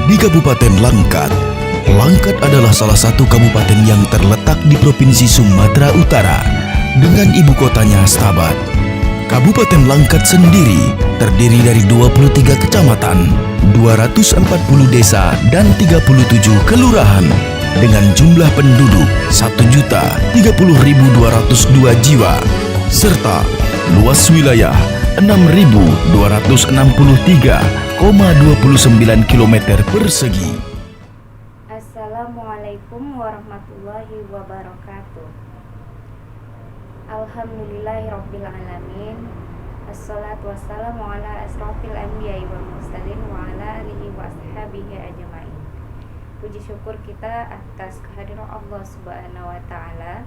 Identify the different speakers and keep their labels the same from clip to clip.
Speaker 1: di Kabupaten Langkat. Langkat adalah salah satu kabupaten yang terletak di Provinsi Sumatera Utara dengan ibu kotanya Stabat. Kabupaten Langkat sendiri terdiri dari 23 kecamatan, 240 desa dan 37 kelurahan dengan jumlah penduduk 1.030.202 jiwa serta luas wilayah 6.263,29 km persegi.
Speaker 2: Assalamualaikum warahmatullahi wabarakatuh. Alhamdulillahirrabbilalamin. Assalatu wassalamu ala asrafil anbiya'i wal mursalin wa ala alihi wa ashabihi ajma'in. Puji syukur kita atas kehadiran Allah Subhanahu wa ta'ala,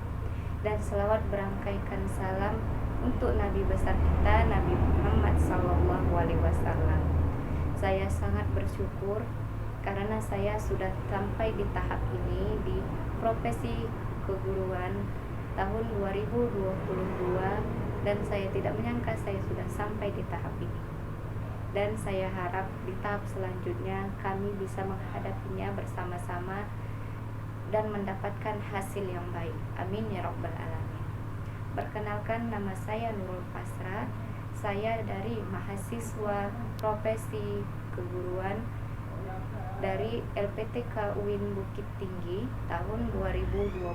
Speaker 2: dan selawat berangkaikan salam untuk Nabi besar kita, Nabi Muhammad sallallahu alaihi wasallam. Saya sangat bersyukur karena saya sudah sampai di tahap ini di profesi keguruan tahun 2022, dan saya tidak menyangka saya sudah sampai di tahap ini. Dan saya harap di tahap selanjutnya kami bisa menghadapinya bersama-sama dan mendapatkan hasil yang baik. Amin ya rabbal alamin. Perkenalkan, nama saya Nurul Pasra. Saya dari mahasiswa profesi keguruan dari LPTK UIN Bukit Tinggi tahun 2020.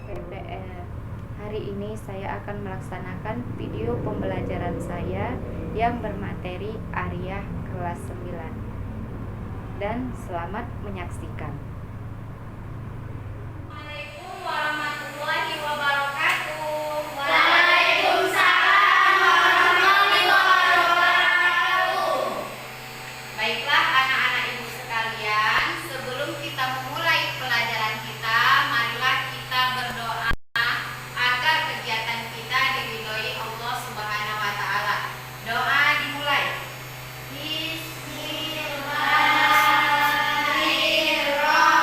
Speaker 2: Hari ini saya akan melaksanakan video pembelajaran saya yang bermateri Ariyah kelas 9. Dan selamat menyaksikan.
Speaker 3: Assalamualaikum warahmatullahi wabarakatuh. Baiklah anak-anak ibu sekalian, sebelum kita memulai pelajaran kita, marilah kita berdoa agar kegiatan kita diridhoi Allah Subhanahu wa taala. Doa dimulai. Bismillahirrahmanirrahim.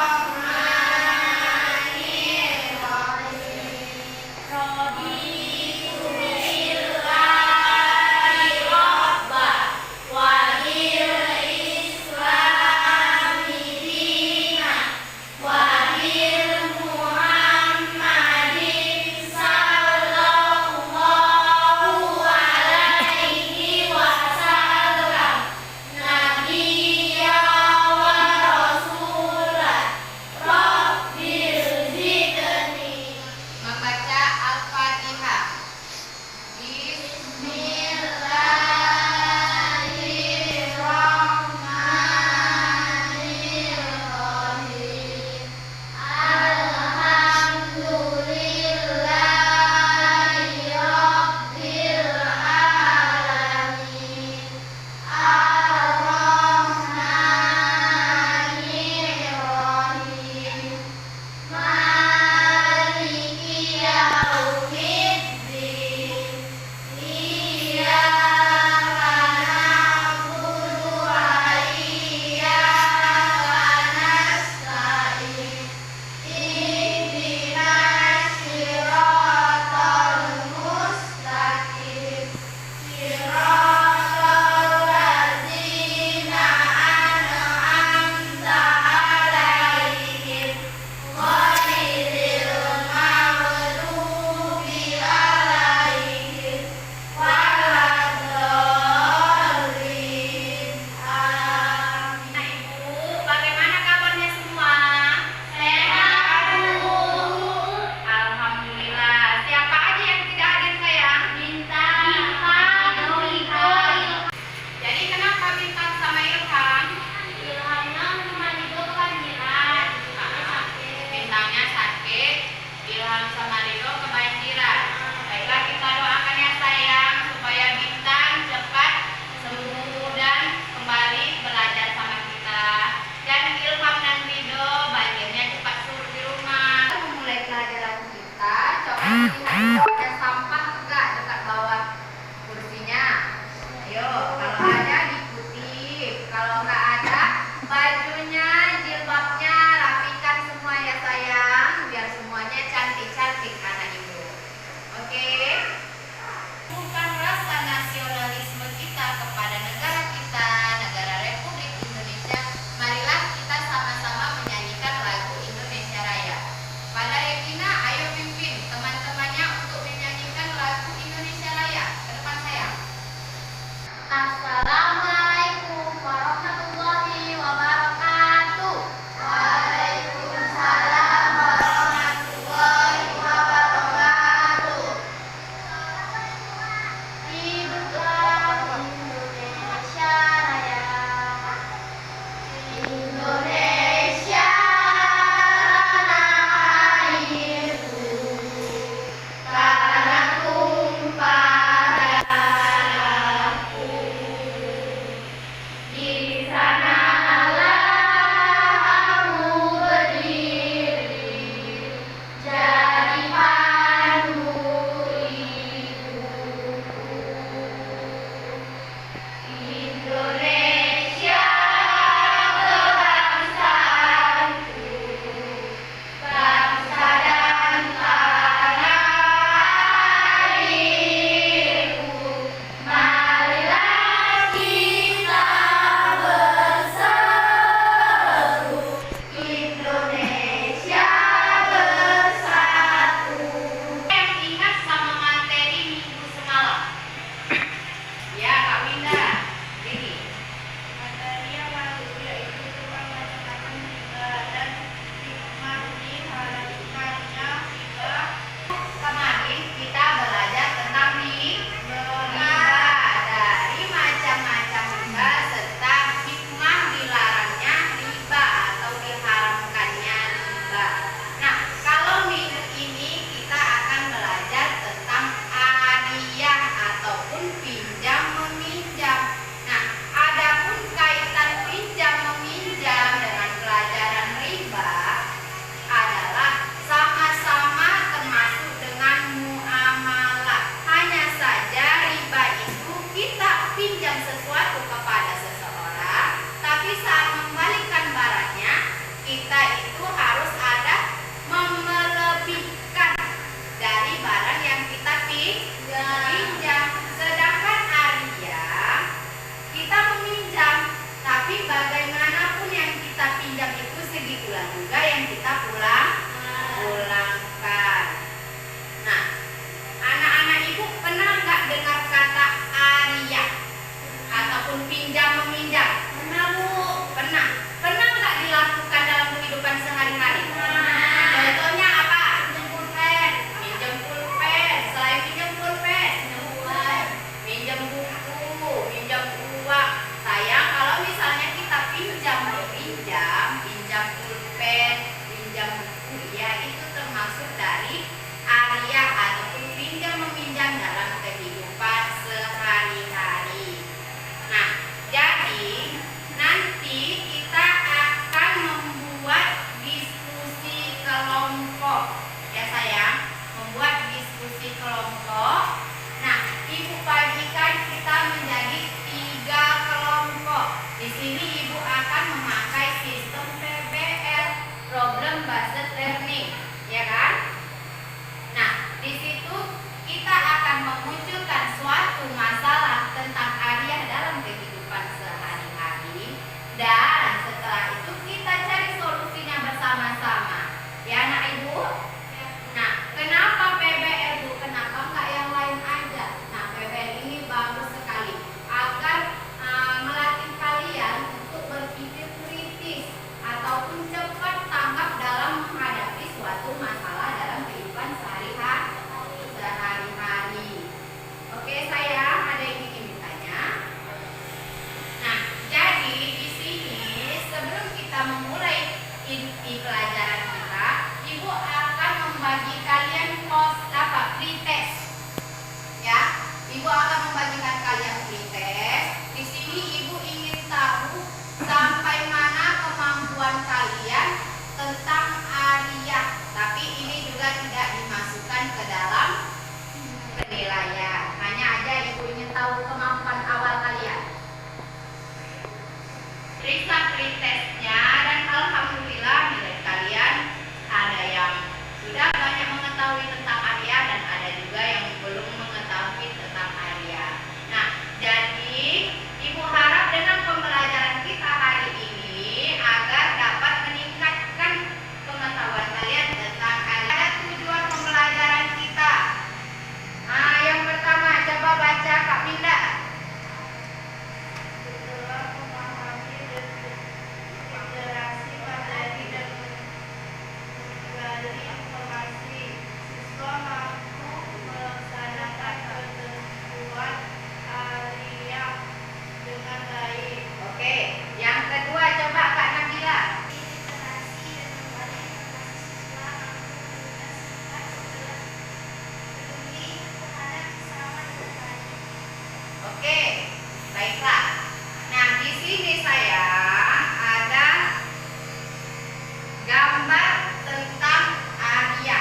Speaker 3: gambar tentang Arya.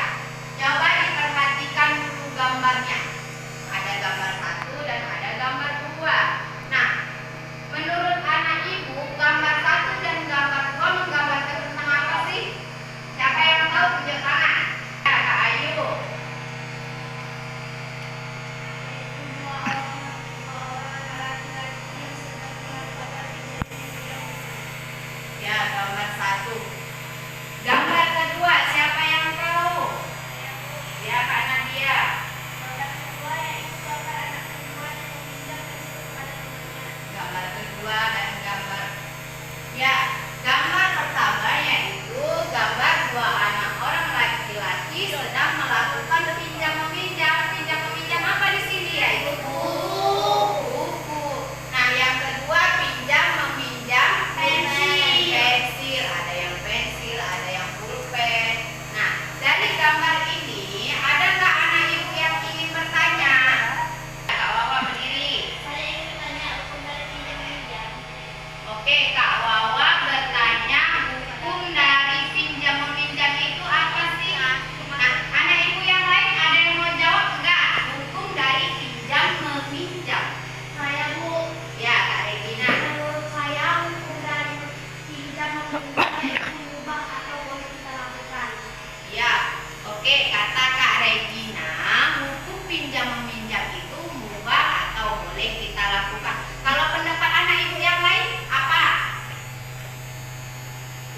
Speaker 3: Coba diperhatikan dulu gambarnya. Ada gambar 1 dan ada gambar 2. Nah, menurut anak ibu, gambar 1 dan gambar 2 menggambarkan tentang apa sih? Siapa yang tahu tunjuk tangan? Ya, Kak Ayu. Ya, gambar 1. Gambar kedua, siapa yang tahu? Ya, Kak Nadia. Gambar kedua dan gambar. Ya, gambar pertama yaitu gambar dua anak orang laki-laki sedang melakukan pinjam meminjam. Pinjam meminjam apa di sini? Yaitu buku. Nah, yang kedua pinjam meminjam pensil. Ada yang pensil, ada yang pulpen. Nah, dari gambar ini ada nggak anak ibu yang ingin bertanya? Kak Wawa berdiri. Oke, Kak Wawa bertanya, hukum dari pinjam meminjam itu apa sih? Nah, anak ibu yang lain ada yang mau jawab enggak? Hukum dari pinjam meminjam.
Speaker 4: Saya Bu,
Speaker 3: Ya, Kak Regina.
Speaker 4: menurut saya hukum dari pinjam meminjam itu mengubah atau boleh kita lakukan.
Speaker 3: Ya, oke, kata Kak Regina, hukum pinjam meminjam itu mubah atau boleh kita lakukan. Kalau pendapat anak ibu yang lain apa?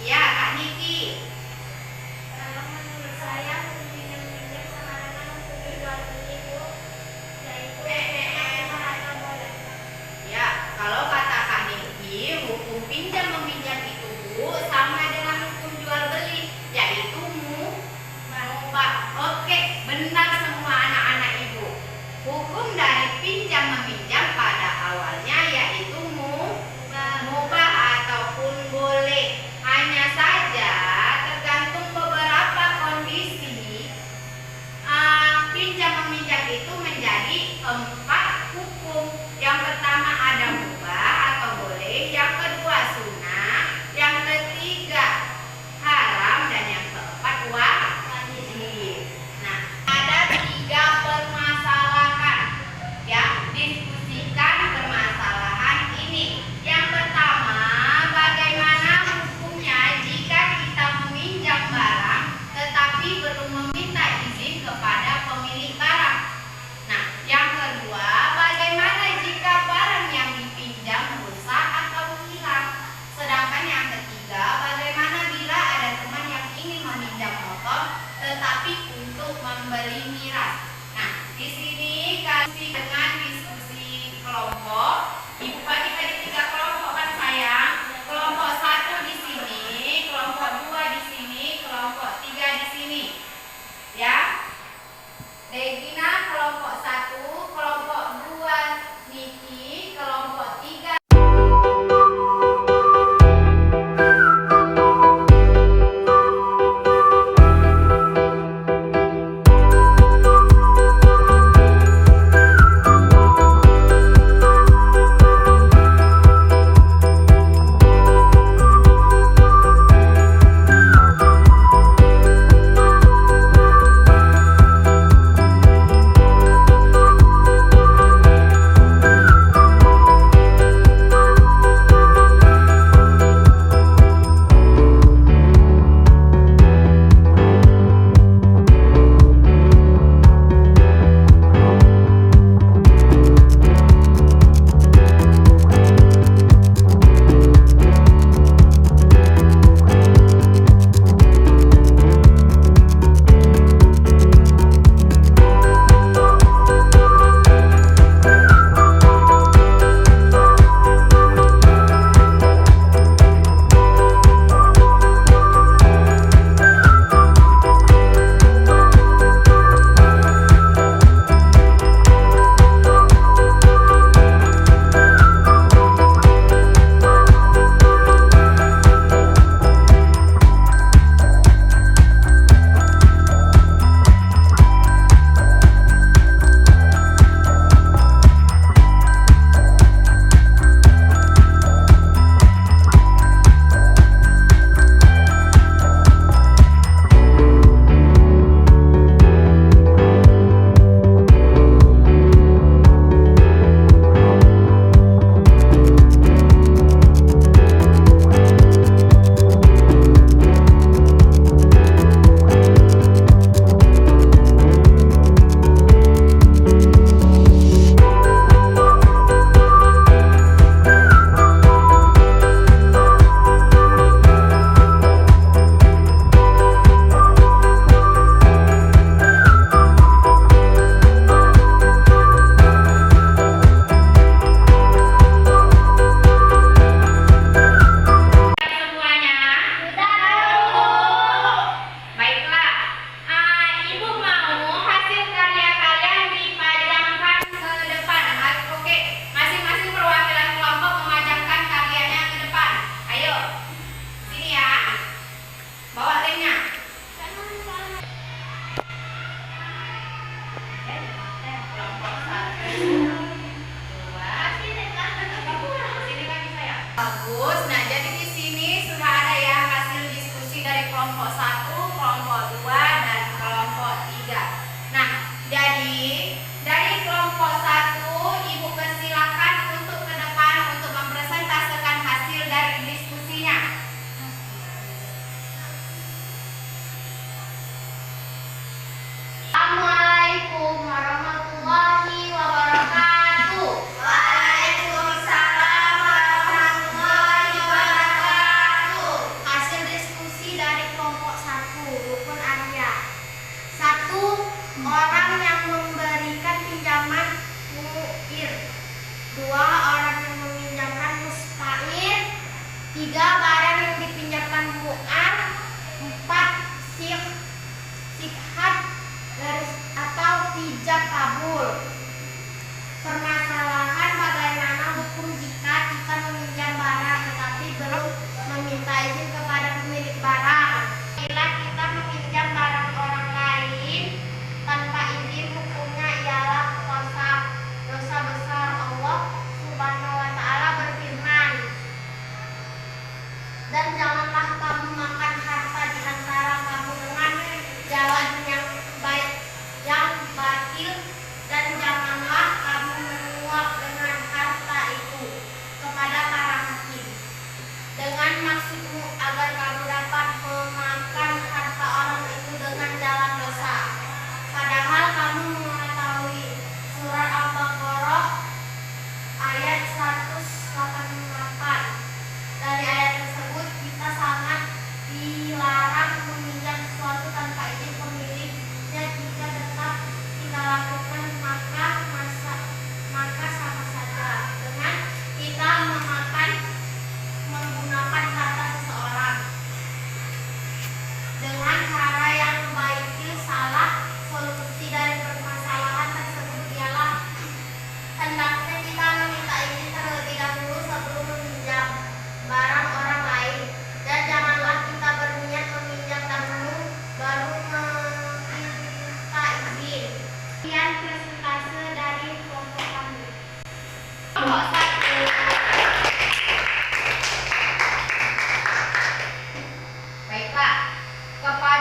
Speaker 3: Ya, Kak Niki.
Speaker 4: Kalau menurut saya hukum pinjam meminjam sama dengan hukum jual beli Bu, yaitu mubah atau boleh.
Speaker 3: Ya, kalau kata Kak Niki, hukum pinjam meminjam itu Bu sama dengan hukum jual beli, yaitu mubah. Oke, benar semua anak-anak ibu. Hukum dari pinjam meminjam pada awalnya yaitu mubah ataupun boleh. Hanya saja kelompok 1, kelompok 2, dan kelompok 3. Nah, jadi dari kelompok 1, Ibu persilakan untuk ke depan untuk mempresentasikan hasil dari diskusinya. Assalamualaikum warahmatullahi wabarakatuh. Waalaikumsalam warahmatullahi wabarakatuh. Hasil diskusi dari kelompok 1, rukun Arya. 1. Orang yang memberikan pinjaman mu'ir. 2. Orang yang meminjamkan musta'ir. 3. Barang yang dipinjamkan mu'ar. 4. Sikhat atau pijat kabul. Permasalahan bagaimana hukum jika kita meminjam barang tetapi belum meminta izin kepada pemilik barang. Bila kita meminjam barang orang lain tanpa izin, hukumnya ialah dosa besar. Allah Subhanahu wa Ta'ala berfirman, dan janganlah kamu makan harta di antara kamu dengan jalan yang baik, yang batil, dan janganlah kamu menyuap dengan harta itu kepada para hakim dengan maksudmu agar kamu dapat memakan harta orang itu dengan jalan dosa, padahal kamu mengetahui. Surat Al-Baqarah ayat 188. Dari ayat tersebut kita sangat dilarang meminjam sesuatu tanpa izin pemiliknya. Jika tetap kita lakukan maka sama saja dengan kita menggunakan harta seseorang dengan cara yang baik. Salah solusi dari permasalahan tersebut ialah hendaknya kita meminta izin terlebih dahulu sebelum meminjam barang orang lain, dan janganlah kita berniat meminjam dahulu baru meminta izin. Sekian presentase dari kelompok kami. Kelompok 1. Baiklah, kepada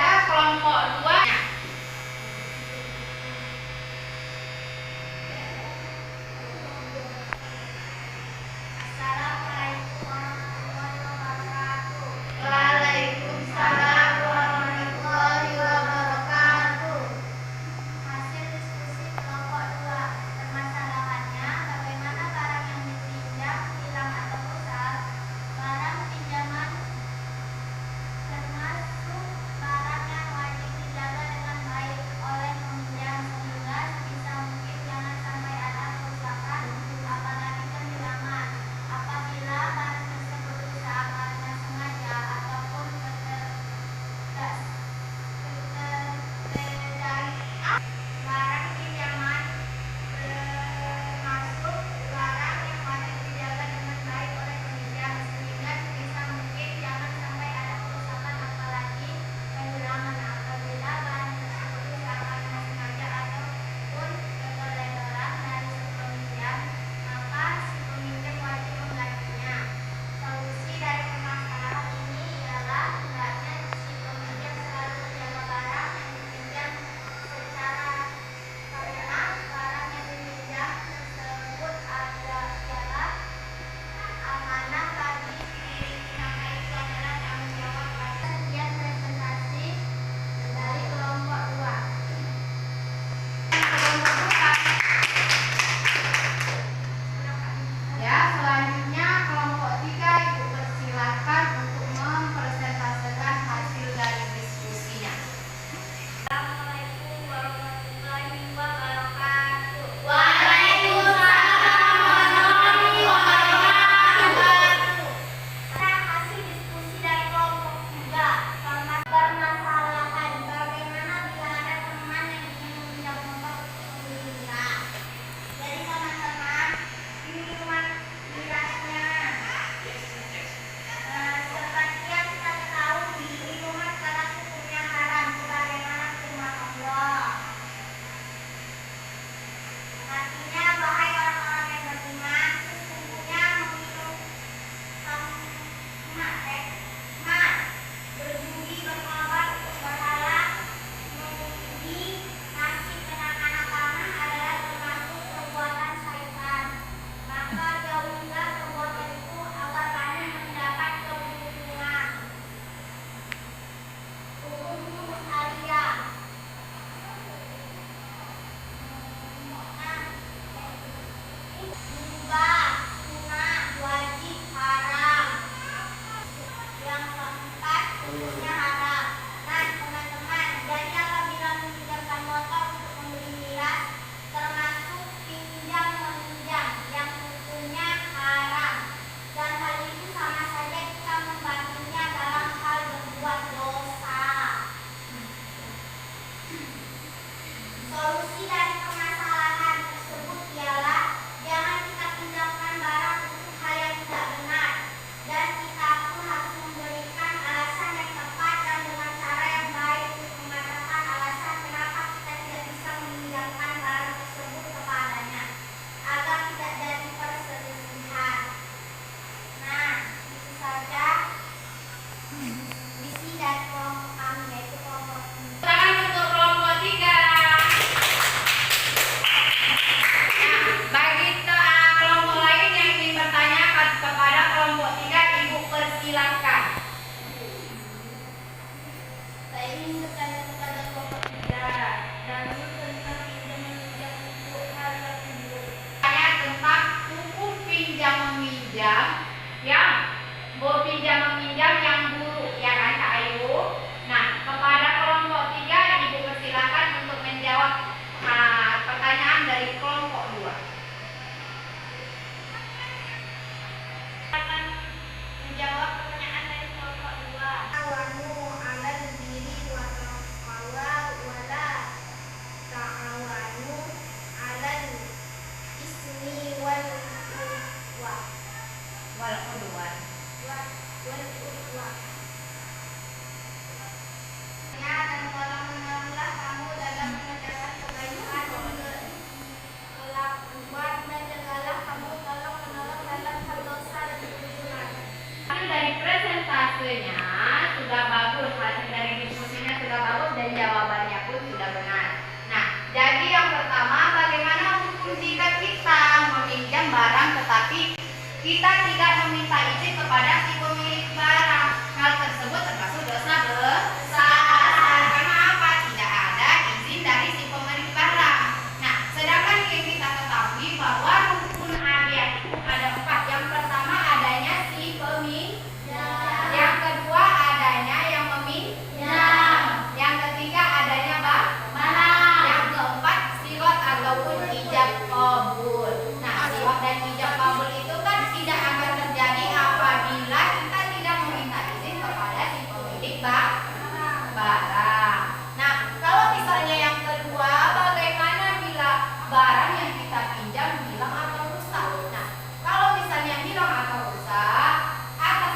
Speaker 3: kita tidak meminta izin kepada si pemilik barang. Hal tersebut termasuk dosa besar. Karena apa? Tidak ada izin dari si pemilik barang. Nah, sedangkan yang kita ketahui bahwa rukun hadiah itu ada 4. Yang pertama adanya si peminjam. Yang kedua adanya yang meminjam. Yang ketiga adanya barang. Yang keempat siwat ataupun ijab qabul. Nah, siwat dan ijab qabul itu kan tidak akan terjadi apabila kita tidak meminta izin kepada si pemilik barang. Nah, kalau misalnya yang kedua, bagaimana bila barang yang kita pinjam hilang atau rusak? Nah, kalau misalnya hilang atau rusak atas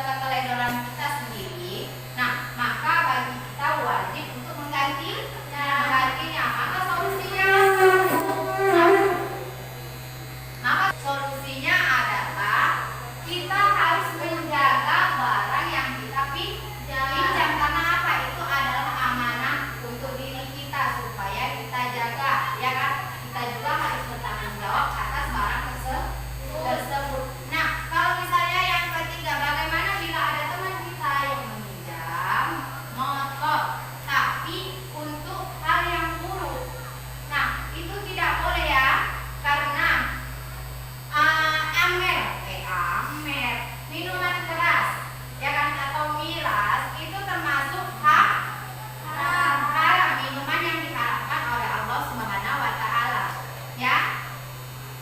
Speaker 3: keteledoran kita sendiri, nah maka bagi kita wajib untuk menggantinya. Maka solusinya adalah kita harus menjaga barang yang kita pinjam. Karena apa? Itu adalah amanah untuk diri kita supaya kita jaga, ya kan? Kita juga harus bertanggung jawab atas barang tersebut. Nah, kalau misalnya yang ketiga, bagaimana bila ada teman kita yang meminjam motor tapi untuk hal yang buruk? Nah, itu tidak boleh ya, karena amer, minuman keras, ya kan, atau miras itu termasuk haram, minuman yang diharamkan oleh Allah Subhanahu wa taala, ya.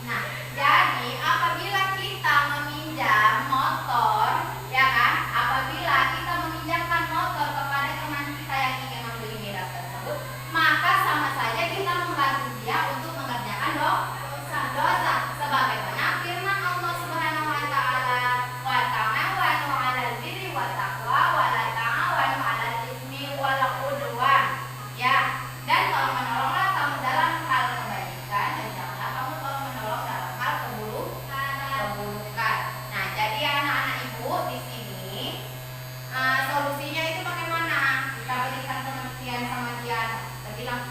Speaker 3: Nah, jadi apabila kita meminjam motor, ya kan, apabila kita meminjamkan motor kepada teman kita yang ingin membeli miras tersebut, maka sama saja kita membantu dia untuk mengerjakan dosa. Sebagaimana firman Allah Subhanahu wa taala, wa ta'awanu 'alal birri wat taqwa wa la ta'awanu 'alal itsmi wal 'udwan. Ya, dan kalau menolonglah kamu dalam hal kebaikan dan janganlah kamu kalau menolong dalam hal keburukan. Nah, jadi anak-anak ibu di sini solusinya itu bagaimana? Kita berikan pengertian sama dia. Kita bilang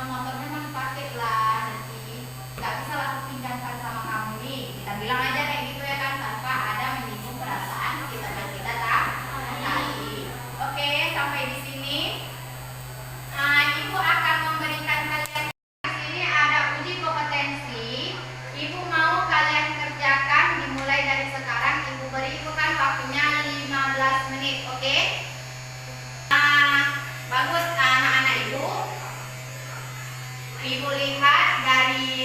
Speaker 3: motornya mau dipakai lah, nanti nggak bisa lah aku pinjamkan sama kamu nih. Kita bilang aja kayak gitu, ya kan, tanpa ada menyinggung perasaan kita dan kita tadi. Oke, sampai di sini. Ibu akan memberikan kalian, di sini ada uji kompetensi. Ibu mau kalian kerjakan dimulai dari sekarang. Ibu beri ibu kan waktunya 15 menit, oke? Bagus anak-anak ibu. Ibu lihat dari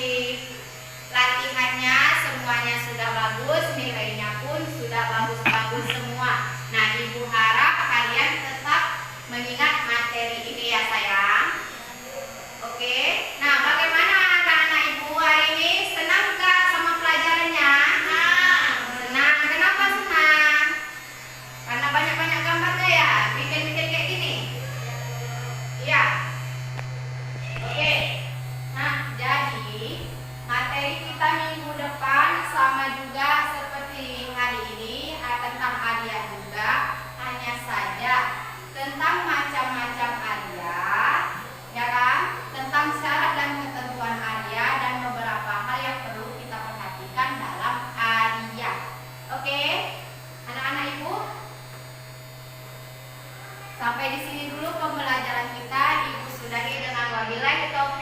Speaker 3: latihannya semuanya sudah bagus, nilainya pun sudah bagus-bagus semua. Nah, ibu harap kalian tetap mengingat materi ini ya sayang. Oke. Nah, bagaimana anak-anak ibu hari ini? Senang gak sama pelajarannya? Senang. Kenapa senang? Karena banyak-banyak gambarnya ya, bikin-bikin kayak gini. Iya. Oke. Nah, jadi materi kita minggu depan sama juga seperti hari ini, tentang hadiah juga, hanya saja tentang macam-macam hadiah, ya kan? Tentang syarat dan ketentuan hadiah dan beberapa hal yang perlu kita perhatikan dalam hadiah. Oke, anak-anak ibu, sampai di sini dulu pembelajaran kita. Ibu sudahi dengan wabillahi taufiq